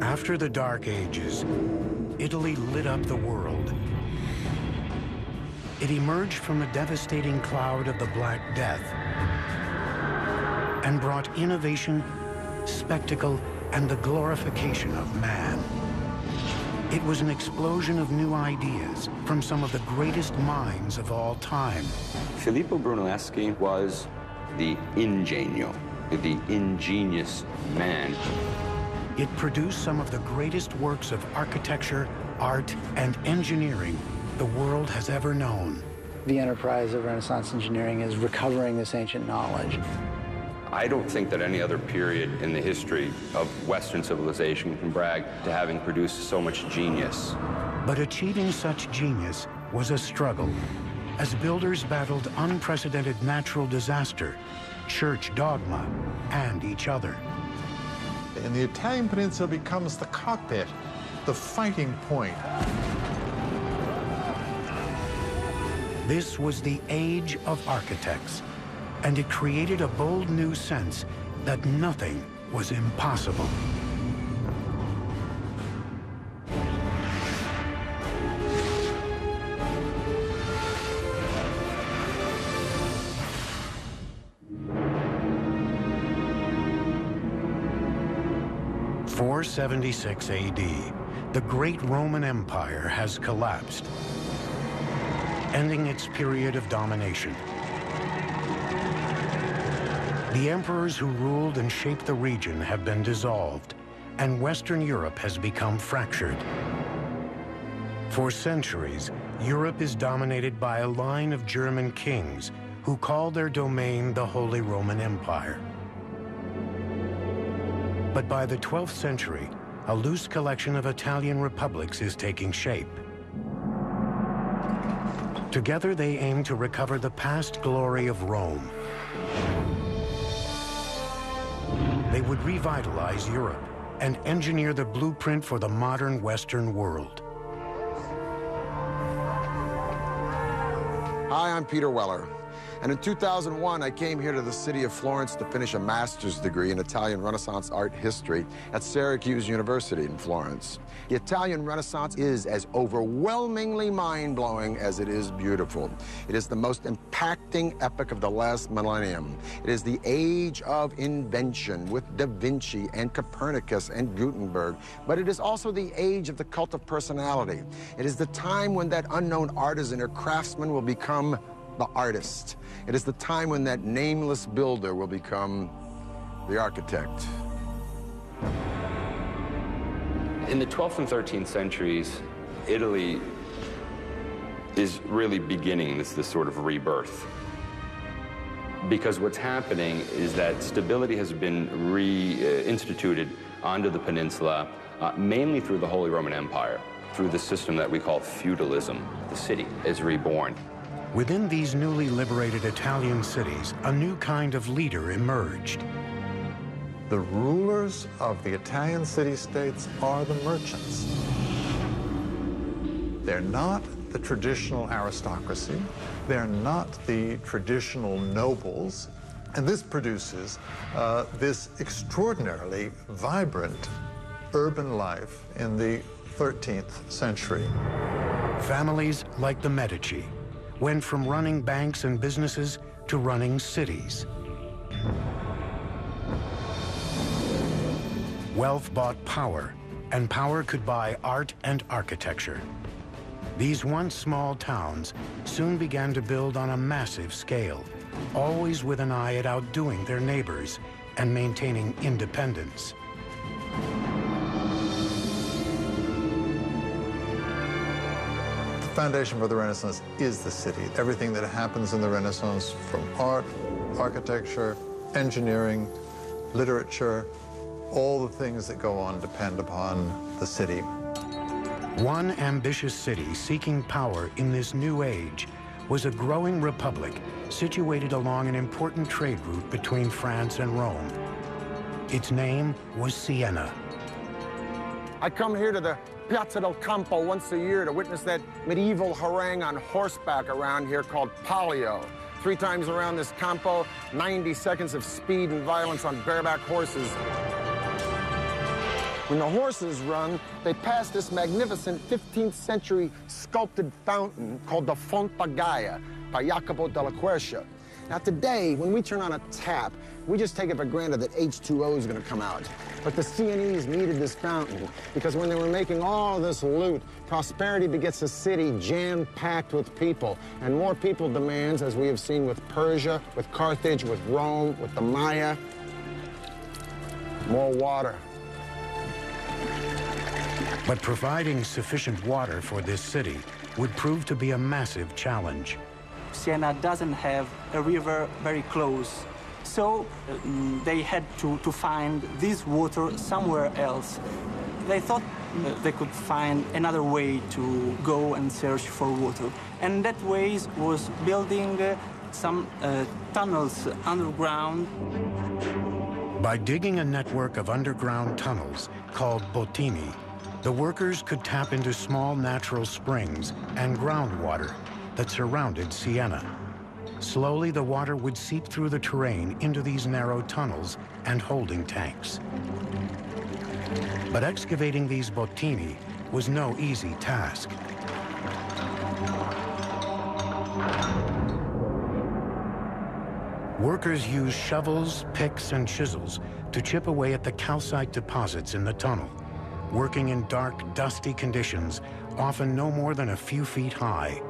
After the Dark Ages, Italy lit up the world. It emerged from the devastating cloud of the Black Death and brought innovation, spectacle, and the glorification of man. It was an explosion of new ideas from some of the greatest minds of all time. Filippo Brunelleschi was the ingenio, the ingenious man. It produced some of the greatest works of architecture, art, and engineering the world has ever known. The enterprise of Renaissance engineering is recovering this ancient knowledge. I don't think that any other period in the history of Western civilization can brag to having produced so much genius. But achieving such genius was a struggle, as builders battled unprecedented natural disaster, church dogma, and each other. And the Italian peninsula becomes the cockpit, the fighting point. This was the age of architects, and it created a bold new sense that nothing was impossible. In 476 AD, the great Roman Empire has collapsed, ending its period of domination. The emperors who ruled and shaped the region have been dissolved, and Western Europe has become fractured. For centuries, Europe is dominated by a line of German kings who called their domain the Holy Roman Empire. But by the 12th century, a loose collection of Italian republics is taking shape. Together, they aim to recover the past glory of Rome. They would revitalize Europe and engineer the blueprint for the modern Western world. Hi, I'm Peter Weller. And in 2001, I came here to the city of Florence to finish a master's degree in Italian Renaissance art history at Syracuse University in Florence. The Italian Renaissance is as overwhelmingly mind-blowing as it is beautiful. It is the most impacting epoch of the last millennium. It is the age of invention with Da Vinci and Copernicus and Gutenberg, but it is also the age of the cult of personality. It is the time when that unknown artisan or craftsman will become the artist. It is the time when that nameless builder will become the architect. In the 12th and 13th centuries, Italy is really beginning this sort of rebirth. Because what's happening is that stability has been reinstituted onto the peninsula, mainly through the Holy Roman Empire, through the system that we call feudalism. The city is reborn. Within these newly liberated Italian cities, a new kind of leader emerged. The rulers of the Italian city-states are the merchants. They're not the traditional aristocracy. They're not the traditional nobles. And this produces this extraordinarily vibrant urban life in the 13th century. Families like the Medici went from running banks and businesses to running cities. Wealth bought power, and power could buy art and architecture. These once small towns soon began to build on a massive scale, always with an eye at outdoing their neighbors and maintaining independence. The foundation for the Renaissance is the city. Everything that happens in the Renaissance, from art, architecture, engineering, literature, all the things that go on depend upon the city. One ambitious city seeking power in this new age was a growing republic situated along an important trade route between France and Rome. Its name was Siena. I come here to the Piazza del Campo once a year to witness that medieval harangue on horseback around here called Palio. 3 times around this Campo, 90 seconds of speed and violence on bareback horses. When the horses run, they pass this magnificent 15th century sculpted fountain called the Fonte Gaia by Jacopo della Quercia. Now today, when we turn on a tap, we just take it for granted that H2O is going to come out. But the Sienese needed this fountain because when they were making all this loot, prosperity begets a city jam-packed with people. And more people demands, as we have seen with Persia, with Carthage, with Rome, with the Maya, more water. But providing sufficient water for this city would prove to be a massive challenge. Siena doesn't have a river very close, so they had to find this water somewhere else. They thought they could find another way to go and search for water. And that way was building some tunnels underground. By digging a network of underground tunnels called bottini, the workers could tap into small natural springs and groundwater that surrounded Siena. Slowly, the water would seep through the terrain into these narrow tunnels and holding tanks. But excavating these bottini was no easy task. Workers used shovels, picks, and chisels to chip away at the calcite deposits in the tunnel, working in dark, dusty conditions, often no more than a few feet high.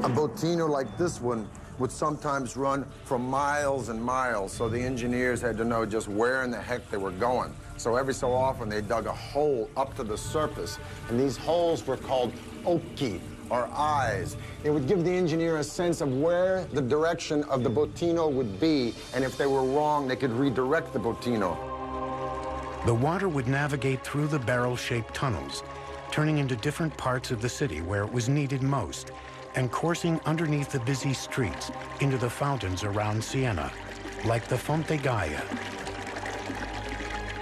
A bottino like this one would sometimes run for miles and miles, so the engineers had to know just where in the heck they were going. So every so often they dug a hole up to the surface, and these holes were called occhi, or eyes. It would give the engineer a sense of where the direction of the bottino would be, and if they were wrong, they could redirect the bottino. The water would navigate through the barrel-shaped tunnels, turning into different parts of the city where it was needed most, and coursing underneath the busy streets into the fountains around Siena, like the Fonte Gaia.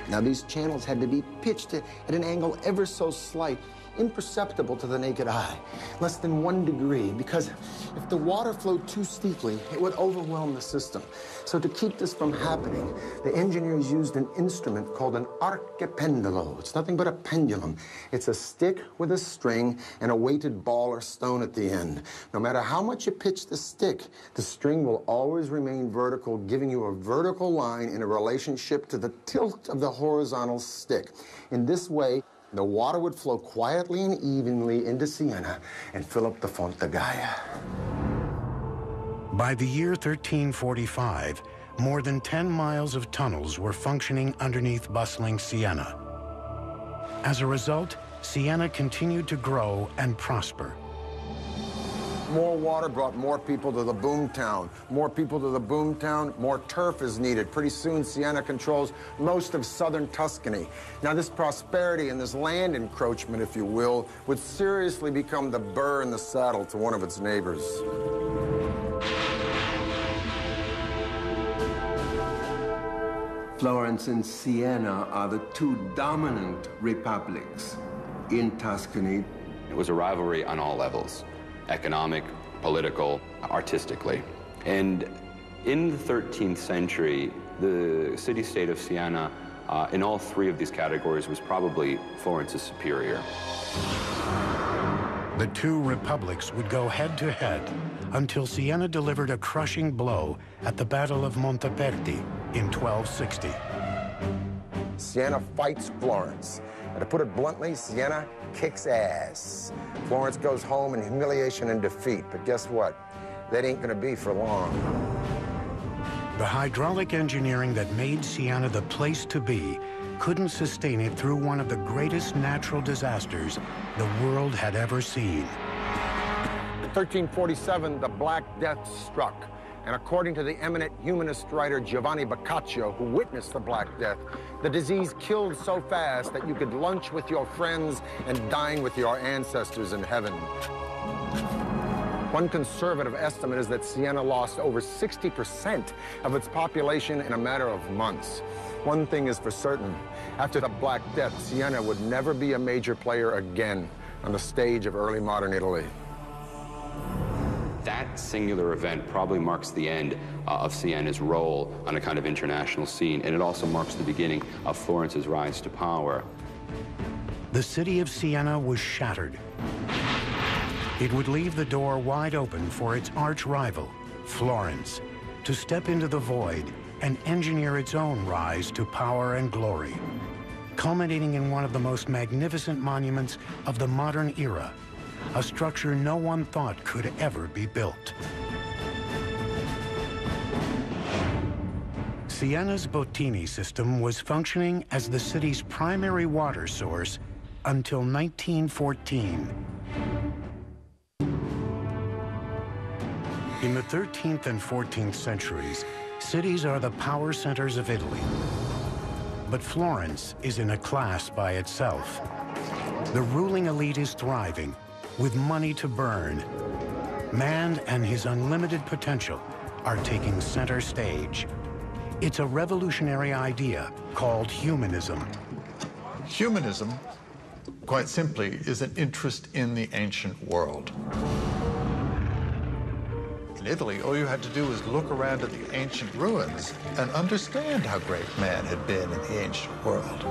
Now, these channels had to be pitched at an angle ever so slight, imperceptible to the naked eye, less than 1 degree, because if the water flowed too steeply, it would overwhelm the system. So to keep this from happening, the engineers used an instrument called an archipendolo. It's nothing but a pendulum. It's a stick with a string and a weighted ball or stone at the end. No matter how much you pitch the stick, the string will always remain vertical, giving you a vertical line in a relationship to the tilt of the horizontal stick. In this way, the water would flow quietly and evenly into Siena and fill up the Fonte Gaia. By the year 1345, more than 10 miles of tunnels were functioning underneath bustling Siena. As a result, Siena continued to grow and prosper. More water brought more people to the boomtown. More people to the boomtown, more turf is needed. Pretty soon, Siena controls most of southern Tuscany. Now, this prosperity and this land encroachment, if you will, would seriously become the burr in the saddle to one of its neighbors. Florence and Siena are the two dominant republics in Tuscany. It was a rivalry on all levels: economic, political, artistically. And in the 13th century, the city-state of Siena, in all three of these categories, was probably Florence's superior. The two republics would go head-to-head until Siena delivered a crushing blow at the Battle of Monteperti in 1260. Siena fights Florence. And to put it bluntly, Siena kicks ass. Florence goes home in humiliation and defeat. But guess what? That ain't gonna be for long. The hydraulic engineering that made Siena the place to be couldn't sustain it through one of the greatest natural disasters the world had ever seen. In 1347, the Black Death struck. And according to the eminent humanist writer Giovanni Boccaccio, who witnessed the Black Death, the disease killed so fast that you could lunch with your friends and dine with your ancestors in heaven. One conservative estimate is that Siena lost over 60% of its population in a matter of months. One thing is for certain: after the Black Death, Siena would never be a major player again on the stage of early modern Italy. That singular event probably marks the end of Sienna's role on a kind of international scene, and it also marks the beginning of Florence's rise to power. The city of Siena was shattered. It would leave the door wide open for its arch-rival, Florence, to step into the void and engineer its own rise to power and glory, culminating in one of the most magnificent monuments of the modern era, a structure no one thought could ever be built. Siena's Bottini system was functioning as the city's primary water source until 1914. In the 13th and 14th centuries, cities are the power centers of Italy. But Florence is in a class by itself. The ruling elite is thriving, with money to burn. Man and his unlimited potential are taking center stage. It's a revolutionary idea called humanism. Humanism, quite simply, is an interest in the ancient world. In Italy, all you had to do was look around at the ancient ruins and understand how great man had been in the ancient world.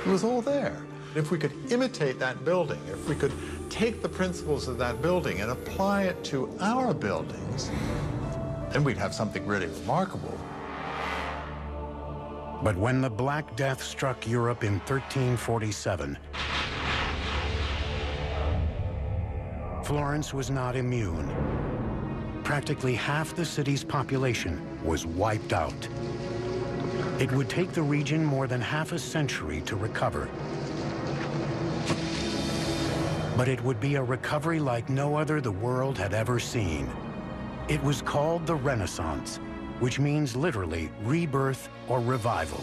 It was all there. If we could imitate that building, if we could take the principles of that building and apply it to our buildings, then we'd have something really remarkable. But when the Black Death struck Europe in 1347, Florence was not immune. Practically half the city's population was wiped out. It would take the region more than half a century to recover. But it would be a recovery like no other the world had ever seen. It was called the Renaissance, which means literally rebirth or revival.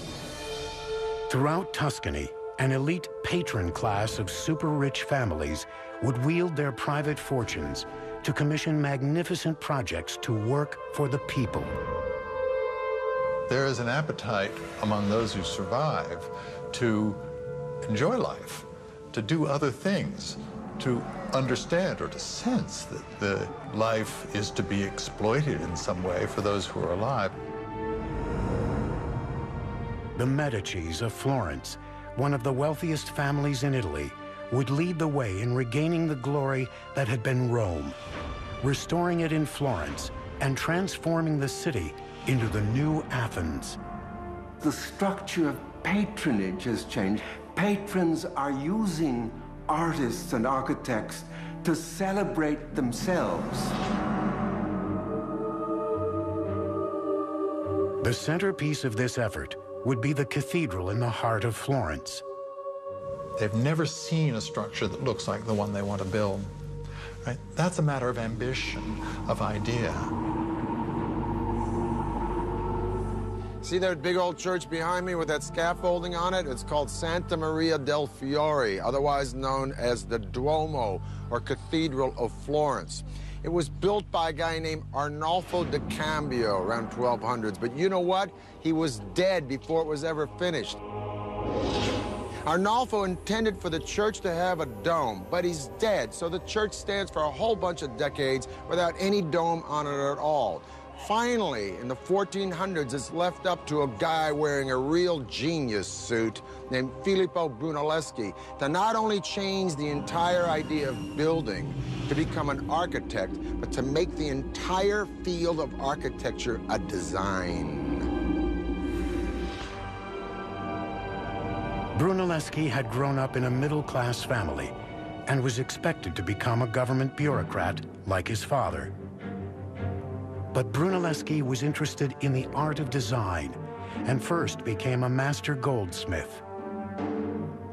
Throughout Tuscany, an elite patron class of super-rich families would wield their private fortunes to commission magnificent projects to work for the people. There is an appetite among those who survive to enjoy life, to do other things, to understand or to sense that the life is to be exploited in some way for those who are alive. The Medicis of Florence, one of the wealthiest families in Italy, would lead the way in regaining the glory that had been Rome, restoring it in Florence and transforming the city into the new Athens. The structure of patronage has changed. Patrons are using artists and architects to celebrate themselves. The centerpiece of this effort would be the cathedral in the heart of Florence. They've never seen a structure that looks like the one they want to build. Right? That's a matter of ambition, of idea. See that big old church behind me with that scaffolding on it? It's called Santa Maria del Fiore, otherwise known as the Duomo, or Cathedral of Florence. It was built by a guy named Arnolfo da Cambio around 1200s, but you know what? He was dead before it was ever finished. Arnolfo intended for the church to have a dome, but he's dead, so the church stands for a whole bunch of decades without any dome on it at all. Finally, in the 1400s, it's left up to a guy wearing a real genius suit named Filippo Brunelleschi to not only change the entire idea of building, to become an architect, but to make the entire field of architecture a design. Brunelleschi had grown up in a middle-class family and was expected to become a government bureaucrat like his father. But Brunelleschi was interested in the art of design and first became a master goldsmith.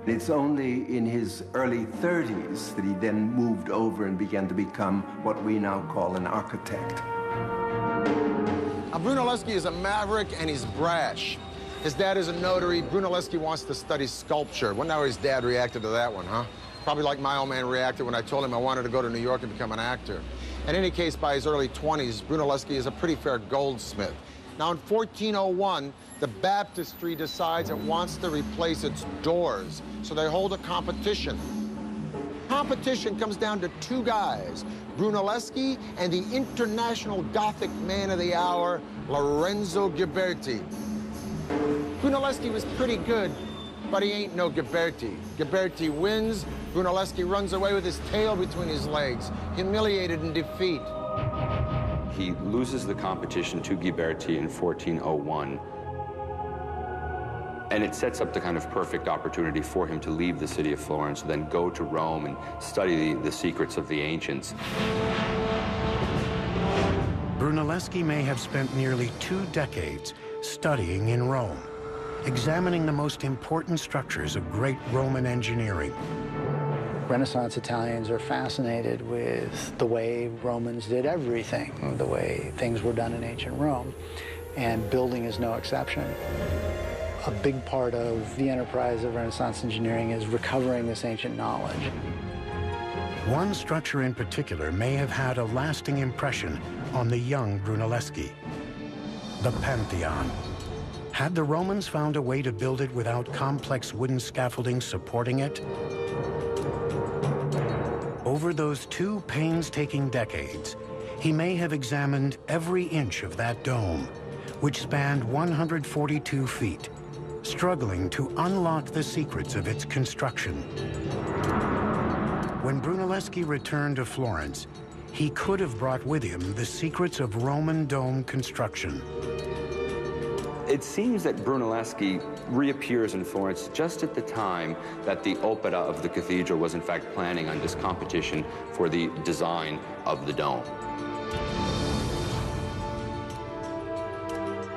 It's only in his early 30s that he then moved over and began to become what we now call an architect. Now, Brunelleschi is a maverick and he's brash. His dad is a notary. Brunelleschi wants to study sculpture. Wonder how his dad reacted to that one, huh? Probably like my old man reacted when I told him I wanted to go to New York and become an actor. In any case, by his early 20s, Brunelleschi is a pretty fair goldsmith. Now, in 1401, the baptistry decides it wants to replace its doors, so they hold a competition. competition comes down to two guys, Brunelleschi and the international Gothic man of the hour, Lorenzo Ghiberti. Brunelleschi was pretty good, but he ain't no Ghiberti. Ghiberti wins, Brunelleschi runs away with his tail between his legs, humiliated in defeat. He loses the competition to Ghiberti in 1401. And it sets up the kind of perfect opportunity for him to leave the city of Florence, then go to Rome and study the secrets of the ancients. Brunelleschi may have spent nearly 2 decades studying in Rome, examining the most important structures of great Roman engineering. Renaissance Italians are fascinated with the way Romans did everything, the way things were done in ancient Rome, and building is no exception. A big part of the enterprise of Renaissance engineering is recovering this ancient knowledge. One structure in particular may have had a lasting impression on the young Brunelleschi, the Pantheon. Had the Romans found a way to build it without complex wooden scaffolding supporting it? Over those 2 painstaking decades, he may have examined every inch of that dome, which spanned 142 feet, struggling to unlock the secrets of its construction. When Brunelleschi returned to Florence, he could have brought with him the secrets of Roman dome construction. It seems that Brunelleschi reappears in Florence just at the time that the opera of the cathedral was in fact planning on this competition for the design of the dome.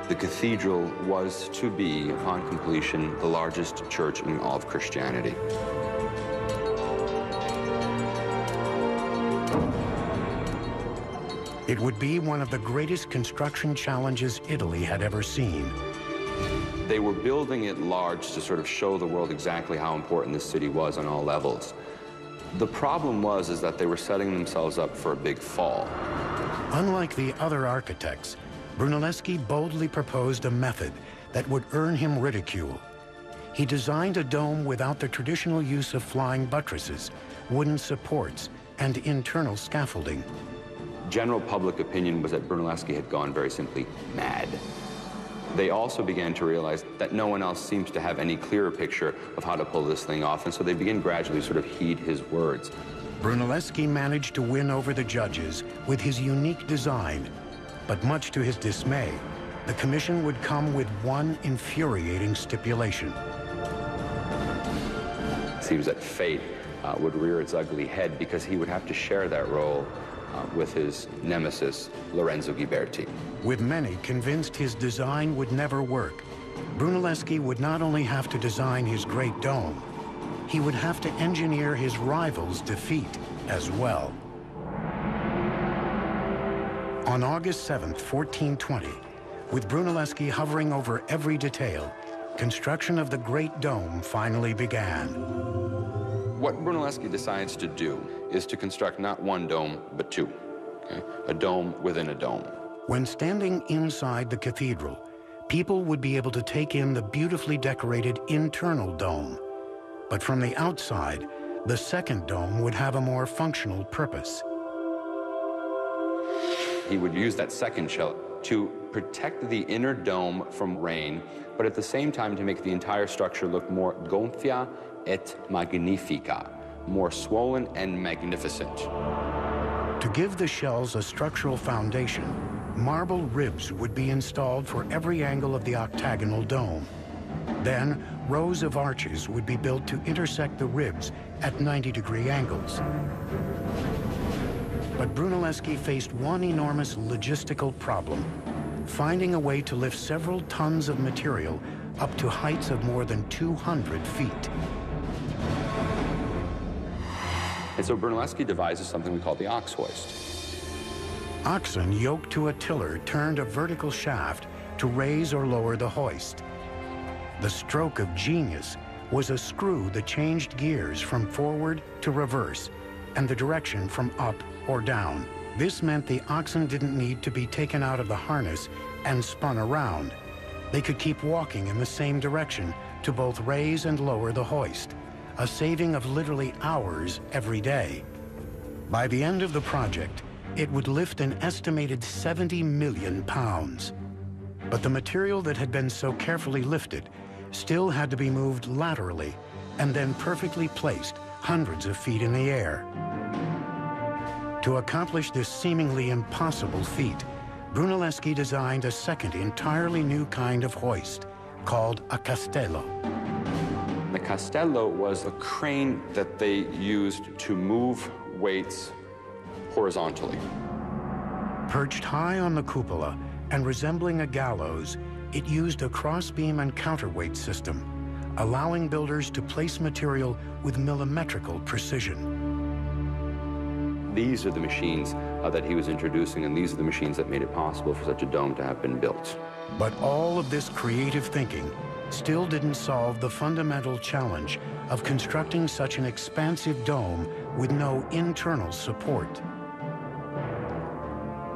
The cathedral was to be, upon completion, the largest church in all of Christianity. It would be one of the greatest construction challenges Italy had ever seen. They were building it large to sort of show the world exactly how important this city was on all levels. The problem is that they were setting themselves up for a big fall. Unlike the other architects, Brunelleschi boldly proposed a method that would earn him ridicule. He designed a dome without the traditional use of flying buttresses, wooden supports, and internal scaffolding. General public opinion was that Brunelleschi had gone very simply mad. They also began to realize that no one else seems to have any clearer picture of how to pull this thing off, and so they begin gradually sort of heed his words. Brunelleschi managed to win over the judges with his unique design, but much to his dismay, the commission would come with one infuriating stipulation. It seems that fate would rear its ugly head because he would have to share that role with his nemesis, Lorenzo Ghiberti. With many convinced his design would never work, Brunelleschi would not only have to design his great dome, he would have to engineer his rival's defeat as well. On August 7th, 1420, with Brunelleschi hovering over every detail, construction of the Great Dome finally began. What Brunelleschi decides to do is to construct not one dome, but two, okay? A dome within a dome. When standing inside the cathedral, people would be able to take in the beautifully decorated internal dome. But from the outside, the second dome would have a more functional purpose. He would use that second shell to protect the inner dome from rain, but at the same time to make the entire structure look more gonfia et magnifica, more swollen and magnificent. To give the shells a structural foundation, marble ribs would be installed for every angle of the octagonal dome. Then, rows of arches would be built to intersect the ribs at 90-degree angles. But Brunelleschi faced one enormous logistical problem, finding a way to lift several tons of material up to heights of more than 200 feet. And so Brunelleschi devises something we call the ox hoist. Oxen yoked to a tiller turned a vertical shaft to raise or lower the hoist. The stroke of genius was a screw that changed gears from forward to reverse and the direction from up or down. This meant the oxen didn't need to be taken out of the harness and spun around. They could keep walking in the same direction to both raise and lower the hoist, a saving of literally hours every day. By the end of the project, it would lift an estimated 70 million pounds. But the material that had been so carefully lifted still had to be moved laterally and then perfectly placed hundreds of feet in the air. To accomplish this seemingly impossible feat, Brunelleschi designed a second entirely new kind of hoist called a castello. The castello was a crane that they used to move weights horizontally. Perched high on the cupola and resembling a gallows, it used a crossbeam and counterweight system, allowing builders to place material with millimetrical precision. These are the machines that he was introducing, and these are the machines that made it possible for such a dome to have been built. But all of this creative thinking still didn't solve the fundamental challenge of constructing such an expansive dome with no internal support.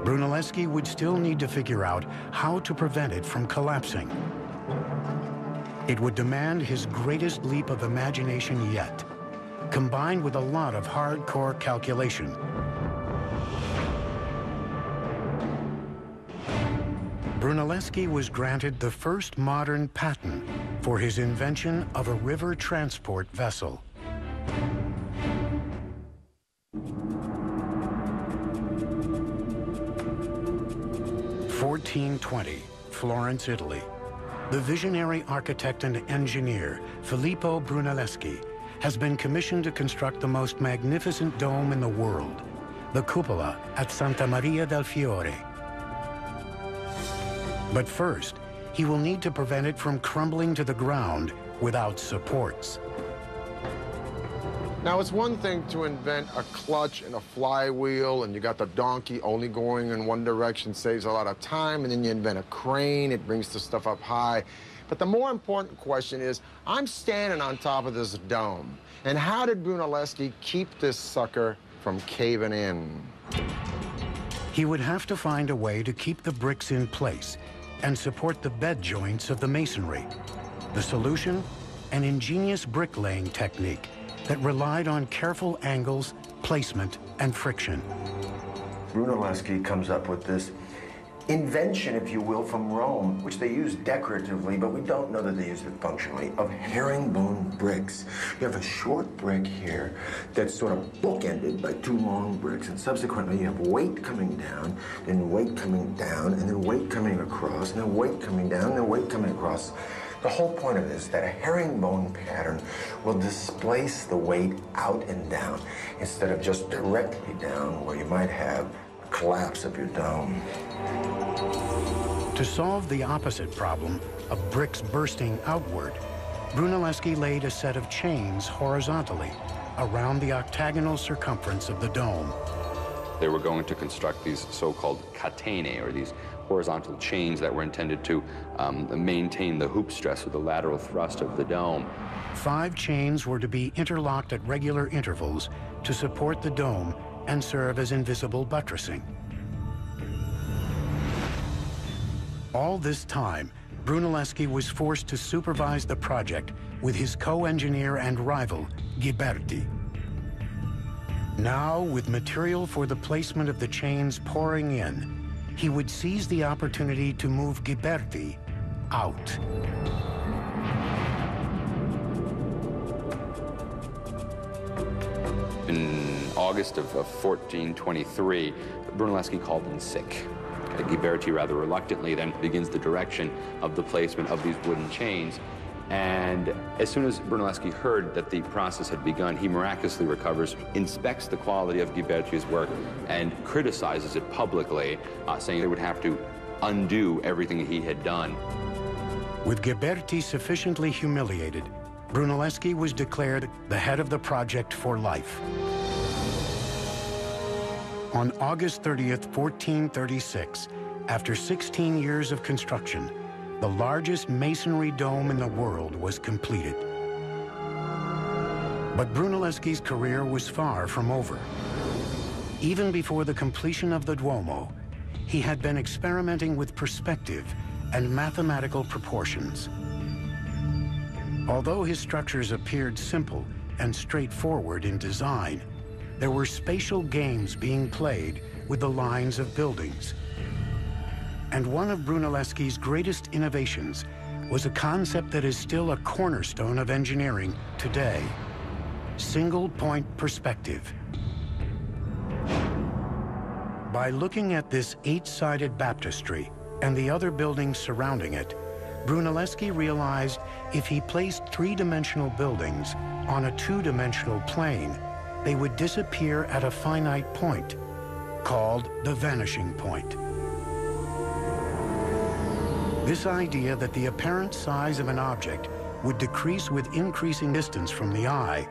Brunelleschi would still need to figure out how to prevent it from collapsing. It would demand his greatest leap of imagination yet, combined with a lot of hardcore calculation. Brunelleschi was granted the first modern patent for his invention of a river transport vessel. (1420), Florence, Italy. The visionary architect and engineer, Filippo Brunelleschi, has been commissioned to construct the most magnificent dome in the world, the cupola at Santa Maria del Fiore. But first, he will need to prevent it from crumbling to the ground without supports. Now, it's one thing to invent a clutch and a flywheel, and you got the donkey only going in one direction, saves a lot of time, and then you invent a crane, it brings the stuff up high. But the more important question is, I'm standing on top of this dome, and how did Brunelleschi keep this sucker from caving in? He would have to find a way to keep the bricks in place and support the bed joints of the masonry. The solution? An ingenious bricklaying technique that relied on careful angles, placement, and friction. Brunelleschi comes up with this invention, if you will, from Rome, which they use decoratively, but we don't know that they use it functionally, of herringbone bricks. You have a short brick here that's sort of bookended by two long bricks, and subsequently you have weight coming down, then weight coming down, and then weight coming across, and then weight coming down, and then weight coming across. The whole point of this is that a herringbone pattern will displace the weight out and down instead of just directly down, where you might have a collapse of your dome. To solve the opposite problem of bricks bursting outward, Brunelleschi laid a set of chains horizontally around the octagonal circumference of the dome. They were going to construct these so-called catene, or these horizontal chains that were intended to maintain the hoop stress or the lateral thrust of the dome. 5 chains were to be interlocked at regular intervals to support the dome and serve as invisible buttressing. All this time, Brunelleschi was forced to supervise the project with his co-engineer and rival, Ghiberti. Now, with material for the placement of the chains pouring in, he would seize the opportunity to move Ghiberti out. In August of 1423, Brunelleschi called in sick. Ghiberti rather reluctantly then begins the direction of the placement of these wooden chains. And as soon as Brunelleschi heard that the process had begun, he miraculously recovers, inspects the quality of Ghiberti's work, and criticizes it publicly, saying they would have to undo everything he had done. With Ghiberti sufficiently humiliated, Brunelleschi was declared the head of the project for life. On August 30th, 1436, after 16 years of construction, the largest masonry dome in the world was completed. But Brunelleschi's career was far from over. Even before the completion of the Duomo, he had been experimenting with perspective and mathematical proportions. Although his structures appeared simple and straightforward in design, there were spatial games being played with the lines of buildings. And one of Brunelleschi's greatest innovations was a concept that is still a cornerstone of engineering today: single-point perspective. By looking at this 8-sided baptistry and the other buildings surrounding it, Brunelleschi realized if he placed 3-dimensional buildings on a 2-dimensional plane, they would disappear at a finite point, called the vanishing point. This idea that the apparent size of an object would decrease with increasing distance from the eye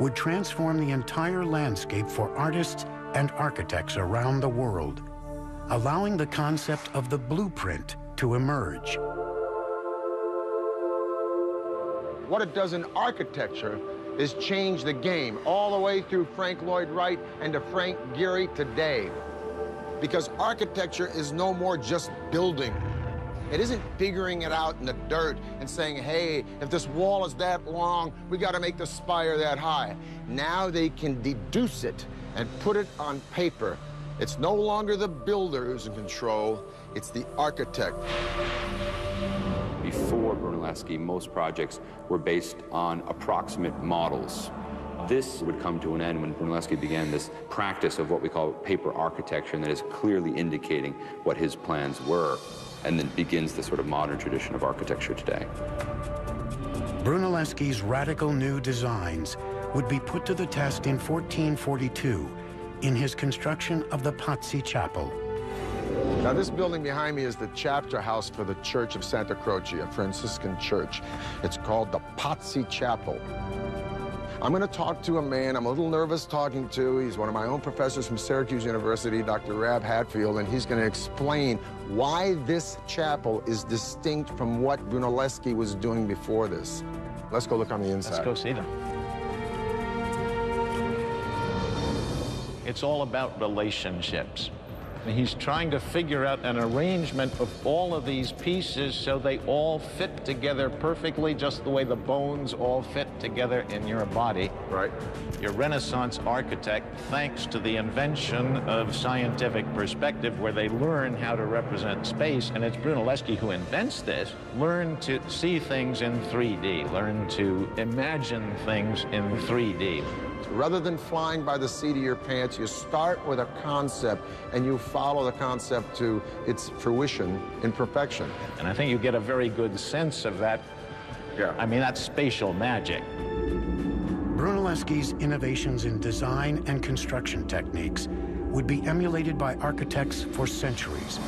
would transform the entire landscape for artists and architects around the world, allowing the concept of the blueprint to emerge. What it does in architecture is change the game all the way through Frank Lloyd Wright and to Frank Gehry today. Because architecture is no more just building. It isn't figuring it out in the dirt and saying, hey, if this wall is that long, we got to make the spire that high. Now they can deduce it and put it on paper. It's no longer the builder who's in control, it's the architect. Before Brunelleschi, most projects were based on approximate models. This would come to an end when Brunelleschi began this practice of what we call paper architecture, and that is clearly indicating what his plans were, and then begins the sort of modern tradition of architecture today. Brunelleschi's radical new designs would be put to the test in 1442 in his construction of the Pazzi Chapel. Now, this building behind me is the chapter house for the Church of Santa Croce, a Franciscan church. It's called the Pazzi Chapel. I'm going to talk to a man I'm a little nervous talking to. He's one of my own professors from Syracuse University, Dr. Rab Hatfield, and he's going to explain why this chapel is distinct from what Brunelleschi was doing before this. Let's go look on the inside. Let's go see them. It's all about relationships. And he's trying to figure out an arrangement of all of these pieces so they all fit together perfectly, just the way the bones all fit together in your body. Right. Your Renaissance architect, thanks to the invention of scientific perspective, where they learn how to represent space, and it's Brunelleschi who invents this, learn to see things in 3D, learn to imagine things in 3D. Rather than flying by the seat of your pants, you start with a concept and you follow the concept to its fruition in perfection. And I think you get a very good sense of that. Yeah. I mean, that's spatial magic. Brunelleschi's innovations in design and construction techniques would be emulated by architects for centuries.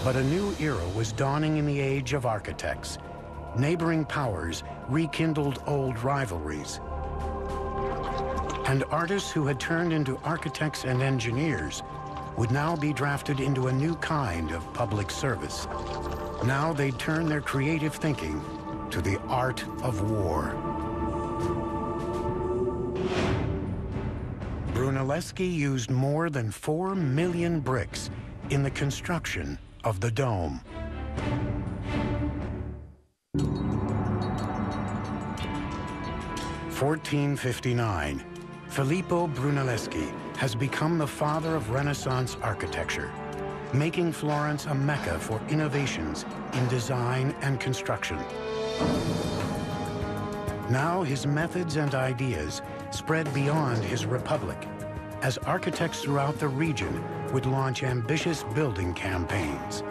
But a new era was dawning in the age of architects. Neighboring powers rekindled old rivalries. And artists who had turned into architects and engineers would now be drafted into a new kind of public service. Now they'd turn their creative thinking to the art of war. Brunelleschi used more than 4 million bricks in the construction of the dome. (1459). Filippo Brunelleschi has become the father of Renaissance architecture, making Florence a mecca for innovations in design and construction. Now his methods and ideas spread beyond his republic, as architects throughout the region would launch ambitious building campaigns.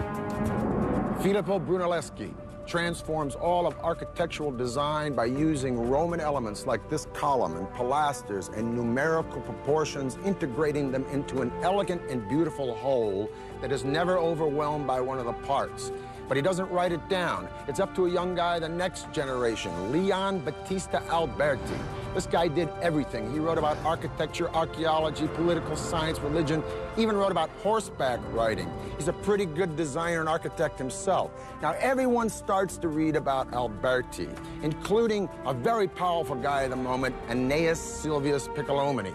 Filippo Brunelleschi transforms all of architectural design by using Roman elements like this column and pilasters and numerical proportions, integrating them into an elegant and beautiful whole that is never overwhelmed by one of the parts. But he doesn't write it down. It's up to a young guy, the next generation, Leon Battista Alberti. This guy did everything. He wrote about architecture, archaeology, political science, religion, even wrote about horseback riding. He's a pretty good designer and architect himself. Now, everyone starts to read about Alberti, including a very powerful guy at the moment, Aeneas Silvius Piccolomini.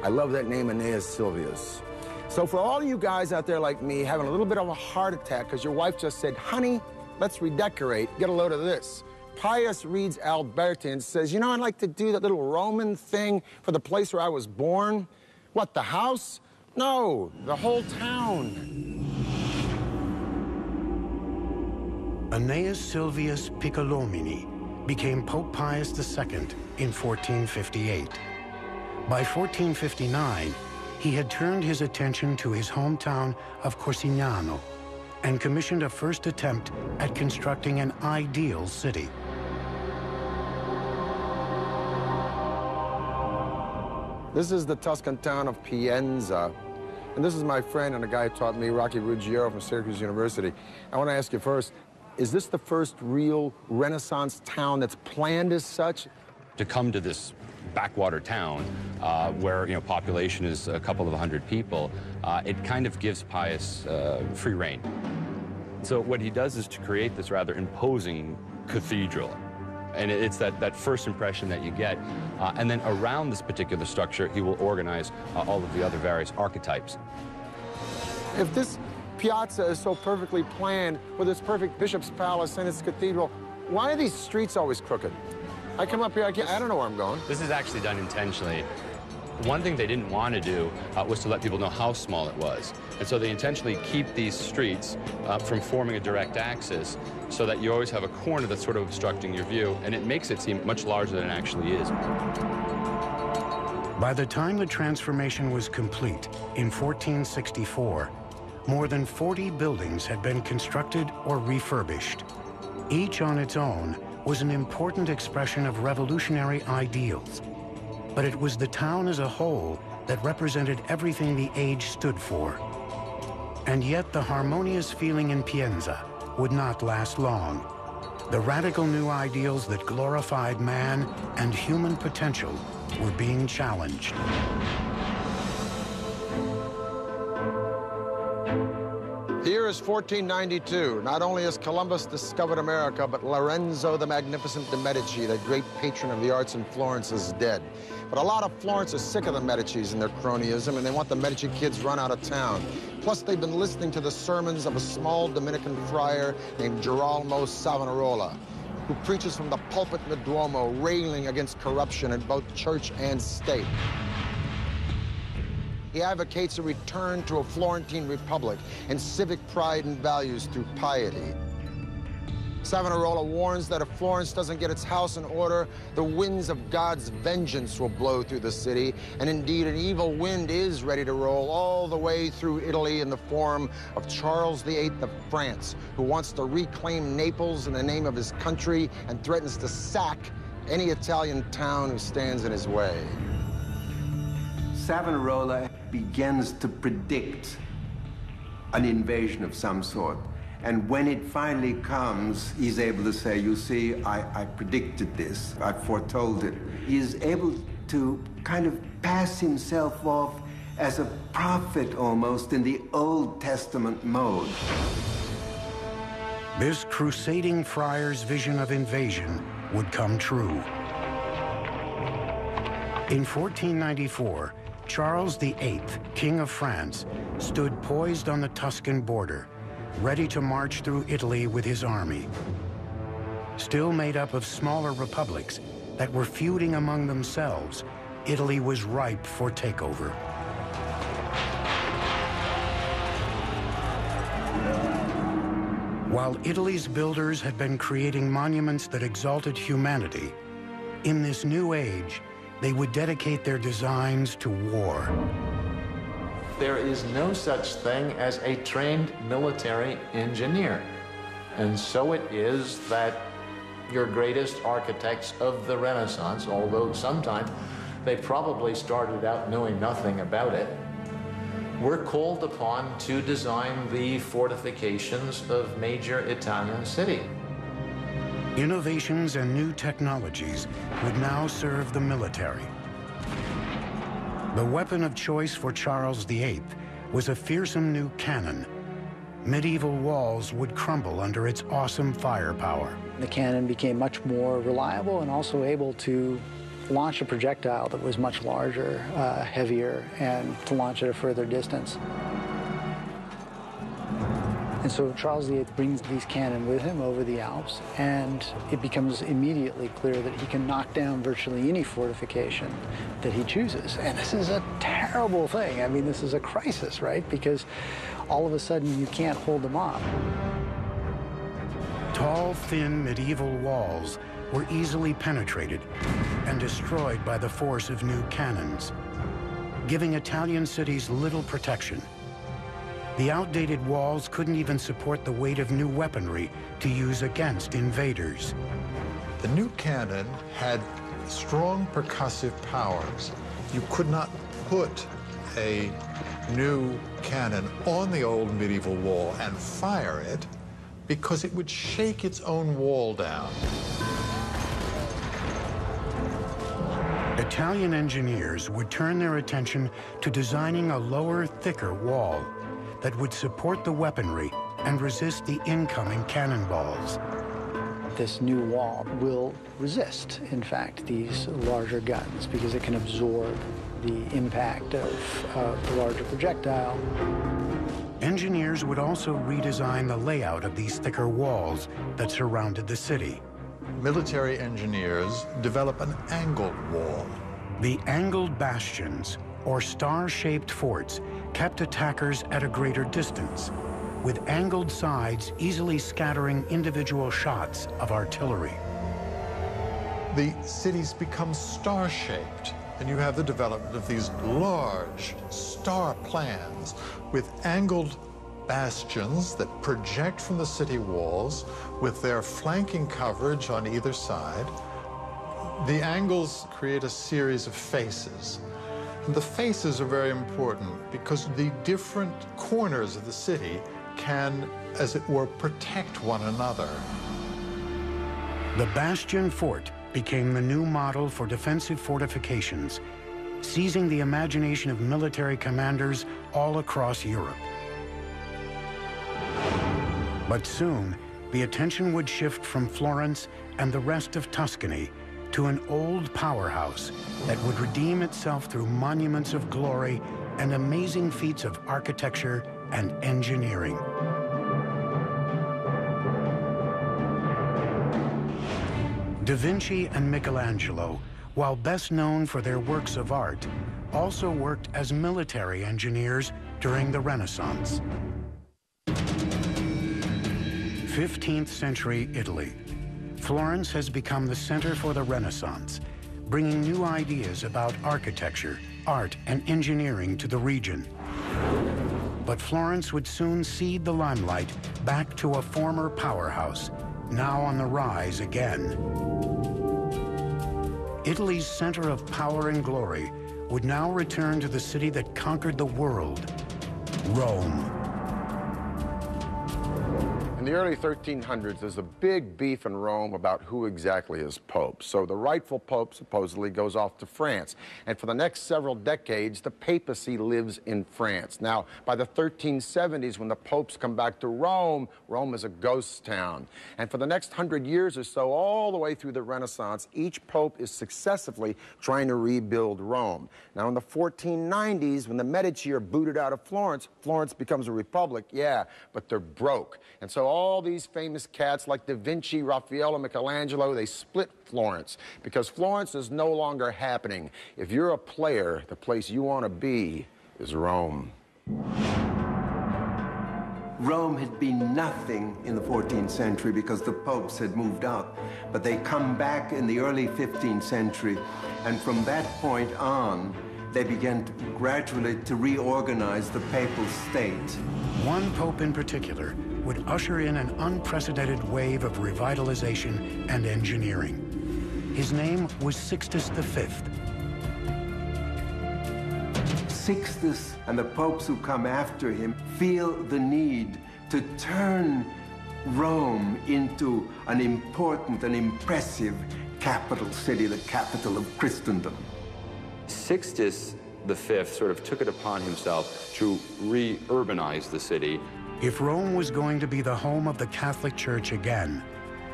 I love that name, Aeneas Silvius. So for all of you guys out there like me having a little bit of a heart attack because your wife just said, honey, let's redecorate, get a load of this. Pius reads Alberti and says, you know, I'd like to do that little Roman thing for the place where I was born. What, the house? No, the whole town. Aeneas Silvius Piccolomini became Pope Pius II in 1458. By 1459, he had turned his attention to his hometown of Corsignano and commissioned a first attempt at constructing an ideal city. This is the Tuscan town of Pienza. And this is my friend and a guy who taught me, Rocky Ruggiero from Syracuse University. I want to ask you first, is this the first real Renaissance town that's planned as such? To come to this backwater town where, you know, population is a couple of hundred people, it kind of gives Pius free rein. So what he does is to create this rather imposing cathedral. And it's that first impression that you get. And then around this particular structure, he will organize all of the other various archetypes. If this piazza is so perfectly planned with its perfect bishop's palace and its cathedral, why are these streets always crooked? I come up here, I don't know where I'm going. This is actually done intentionally. One thing they didn't want to do was to let people know how small it was. And so they intentionally keep these streets from forming a direct axis so that you always have a corner that's sort of obstructing your view, and it makes it seem much larger than it actually is. By the time the transformation was complete in 1464, more than 40 buildings had been constructed or refurbished. Each on its own was an important expression of revolutionary ideals. But it was the town as a whole that represented everything the age stood for. And yet the harmonious feeling in Pienza would not last long. The radical new ideals that glorified man and human potential were being challenged. The year is 1492. Not only has Columbus discovered America, but Lorenzo the Magnificent de' Medici, the great patron of the arts in Florence, is dead. But a lot of Florence is sick of the Medicis and their cronyism, and they want the Medici kids run out of town. Plus, they've been listening to the sermons of a small Dominican friar named Girolamo Savonarola, who preaches from the pulpit in the Duomo, railing against corruption in both church and state. He advocates a return to a Florentine republic and civic pride and values through piety. Savonarola warns that if Florence doesn't get its house in order, the winds of God's vengeance will blow through the city, and indeed an evil wind is ready to roll all the way through Italy in the form of Charles VIII of France, who wants to reclaim Naples in the name of his country and threatens to sack any Italian town who stands in his way. Savonarola begins to predict an invasion of some sort. And when it finally comes, he's able to say, you see, I predicted this, I foretold it. He's able to kind of pass himself off as a prophet almost in the Old Testament mode. This crusading friar's vision of invasion would come true. In 1494, Charles VIII, King of France, stood poised on the Tuscan border, ready to march through Italy with his army. Still made up of smaller republics that were feuding among themselves, Italy was ripe for takeover. While Italy's builders had been creating monuments that exalted humanity, in this new age, they would dedicate their designs to war. There is no such thing as a trained military engineer. And so it is that your greatest architects of the Renaissance, although sometimes they probably started out knowing nothing about it, were called upon to design the fortifications of major Italian cities. Innovations and new technologies would now serve the military. The weapon of choice for Charles VIII was a fearsome new cannon. Medieval walls would crumble under its awesome firepower. The cannon became much more reliable and also able to launch a projectile that was much larger, heavier, and to launch at a further distance. And so Charles VIII brings these cannon with him over the Alps, and it becomes immediately clear that he can knock down virtually any fortification that he chooses. And this is a terrible thing. I mean, this is a crisis, right? Because all of a sudden you can't hold them off. Tall, thin medieval walls were easily penetrated and destroyed by the force of new cannons, giving Italian cities little protection. The outdated walls couldn't even support the weight of new weaponry to use against invaders. The new cannon had strong percussive powers. You could not put a new cannon on the old medieval wall and fire it because it would shake its own wall down. Italian engineers would turn their attention to designing a lower, thicker wall that would support the weaponry and resist the incoming cannonballs. This new wall will resist, in fact, these larger guns because it can absorb the impact of the larger projectile. Engineers would also redesign the layout of these thicker walls that surrounded the city. Military engineers develop an angled wall. The angled bastions, or star-shaped forts, kept attackers at a greater distance, with angled sides easily scattering individual shots of artillery. The cities become star-shaped, and you have the development of these large star plans with angled bastions that project from the city walls with their flanking coverage on either side. The angles create a series of faces. And the faces are very important because the different corners of the city can, as it were, protect one another. The bastion fort became the new model for defensive fortifications, seizing the imagination of military commanders all across Europe. But soon, the attention would shift from Florence and the rest of Tuscany to an old powerhouse that would redeem itself through monuments of glory and amazing feats of architecture and engineering. Da Vinci and Michelangelo, while best known for their works of art, also worked as military engineers during the Renaissance. 15th century Italy. Florence has become the center for the Renaissance, bringing new ideas about architecture, art, and engineering to the region. But Florence would soon cede the limelight back to a former powerhouse, now on the rise again. Italy's center of power and glory would now return to the city that conquered the world, Rome. In the early 1300s, there's a big beef in Rome about who exactly is Pope. So the rightful Pope supposedly goes off to France. And for the next several decades, the papacy lives in France. Now, by the 1370s, when the popes come back to Rome, Rome is a ghost town. And for the next 100 years or so, all the way through the Renaissance, each pope is successively trying to rebuild Rome. Now, in the 1490s, when the Medici are booted out of Florence, Florence becomes a republic, yeah, but they're broke. And so all these famous cats like Da Vinci, Raphael, and Michelangelo, they split Florence because Florence is no longer happening. If you're a player, the place you want to be is Rome. Rome had been nothing in the 14th century because the popes had moved out. But they come back in the early 15th century, and from that point on, they began gradually to reorganize the papal state. One pope in particular would usher in an unprecedented wave of revitalization and engineering. His name was Sixtus V. Sixtus and the popes who come after him feel the need to turn Rome into an important and impressive capital city, the capital of Christendom. Sixtus V sort of took it upon himself to re-urbanize the city. If Rome was going to be the home of the Catholic Church again,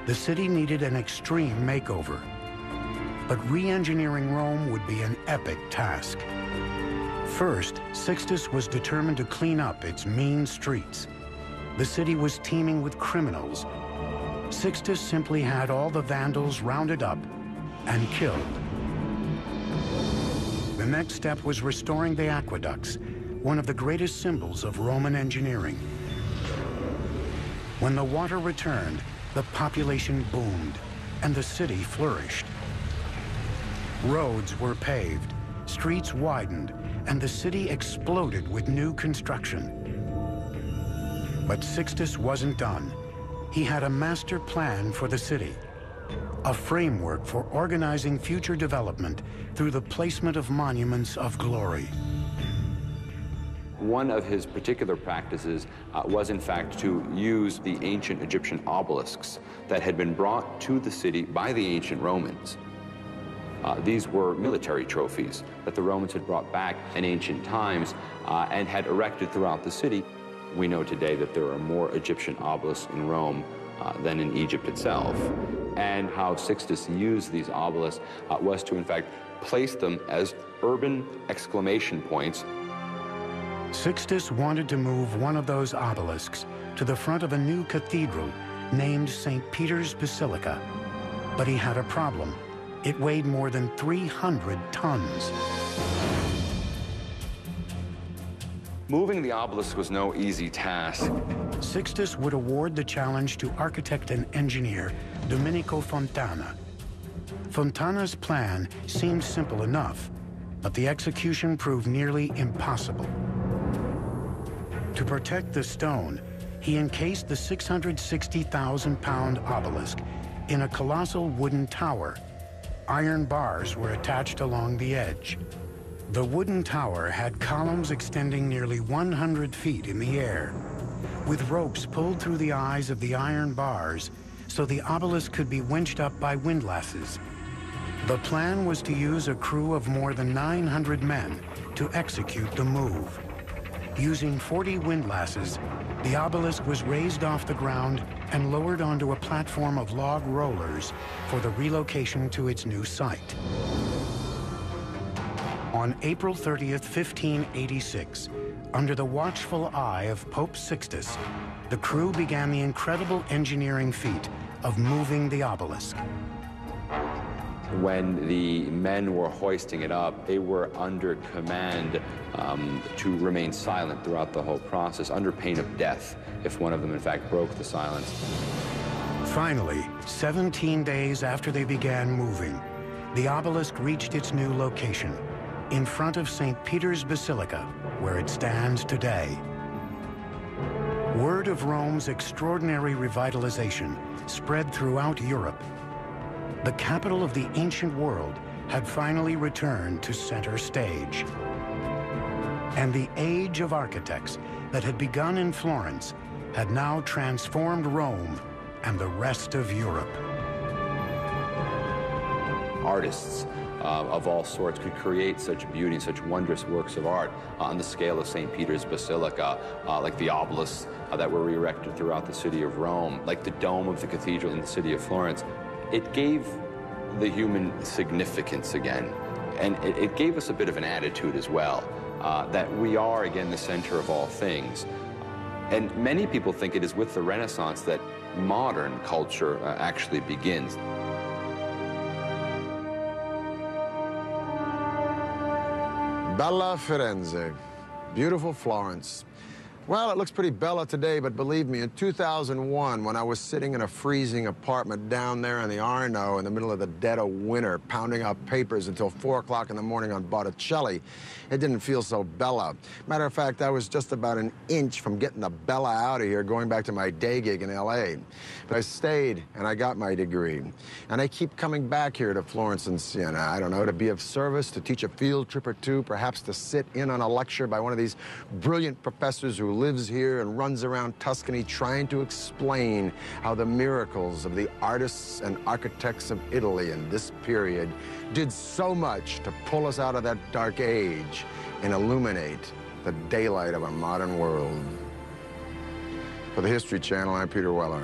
the city needed an extreme makeover. But re-engineering Rome would be an epic task. First, Sixtus was determined to clean up its mean streets. The city was teeming with criminals. Sixtus simply had all the vandals rounded up and killed. The next step was restoring the aqueducts, one of the greatest symbols of Roman engineering. When the water returned, the population boomed and the city flourished. Roads were paved, streets widened, and the city exploded with new construction. But Sixtus wasn't done. He had a master plan for the city, a framework for organizing future development through the placement of monuments of glory. One of his particular practices was, in fact, to use the ancient Egyptian obelisks that had been brought to the city by the ancient Romans. These were military trophies that the Romans had brought back in ancient times and had erected throughout the city. We know today that there are more Egyptian obelisks in Rome than in Egypt itself. And how Sixtus used these obelisks was to, in fact, place them as urban exclamation points. Sixtus wanted to move one of those obelisks to the front of a new cathedral named St. Peter's Basilica. But he had a problem. It weighed more than 300 tons. Moving the obelisk was no easy task. Sixtus would award the challenge to architect and engineer Domenico Fontana. Fontana's plan seemed simple enough, but the execution proved nearly impossible. To protect the stone, he encased the 660,000-pound obelisk in a colossal wooden tower. Iron bars were attached along the edge. The wooden tower had columns extending nearly 100 feet in the air, with ropes pulled through the eyes of the iron bars so the obelisk could be winched up by windlasses. The plan was to use a crew of more than 900 men to execute the move. Using 40 windlasses, the obelisk was raised off the ground and lowered onto a platform of log rollers for the relocation to its new site. On April 30th, 1586, under the watchful eye of Pope Sixtus, the crew began the incredible engineering feat of moving the obelisk. When the men were hoisting it up, they were under command to remain silent throughout the whole process, under pain of death, if one of them, in fact, broke the silence. Finally, 17 days after they began moving, the obelisk reached its new location, in front of St. Peter's Basilica, where it stands today. Word of Rome's extraordinary revitalization spread throughout Europe. The capital of the ancient world had finally returned to center stage. And the age of architects that had begun in Florence had now transformed Rome and the rest of Europe. Artists of all sorts could create such beauty, such wondrous works of art on the scale of St. Peter's Basilica, like the obelisks that were erected throughout the city of Rome, like the dome of the cathedral in the city of Florence. It gave the human significance again, and it gave us a bit of an attitude as well, that we are, again, the center of all things. And many people think it is with the Renaissance that modern culture actually begins. Bella Firenze, beautiful Florence. Well, it looks pretty bella today, but believe me, in 2001, when I was sitting in a freezing apartment down there in the Arno in the middle of the dead of winter, pounding out papers until 4 o'clock in the morning on Botticelli, it didn't feel so bella. Matter of fact, I was just about an inch from getting the bella out of here, going back to my day gig in LA. But I stayed, and I got my degree. And I keep coming back here to Florence and Siena, I don't know, to be of service, to teach a field trip or two, perhaps to sit in on a lecture by one of these brilliant professors who lives here and runs around Tuscany trying to explain how the miracles of the artists and architects of Italy in this period did so much to pull us out of that dark age and illuminate the daylight of a modern world. For the History Channel, I'm Peter Weller.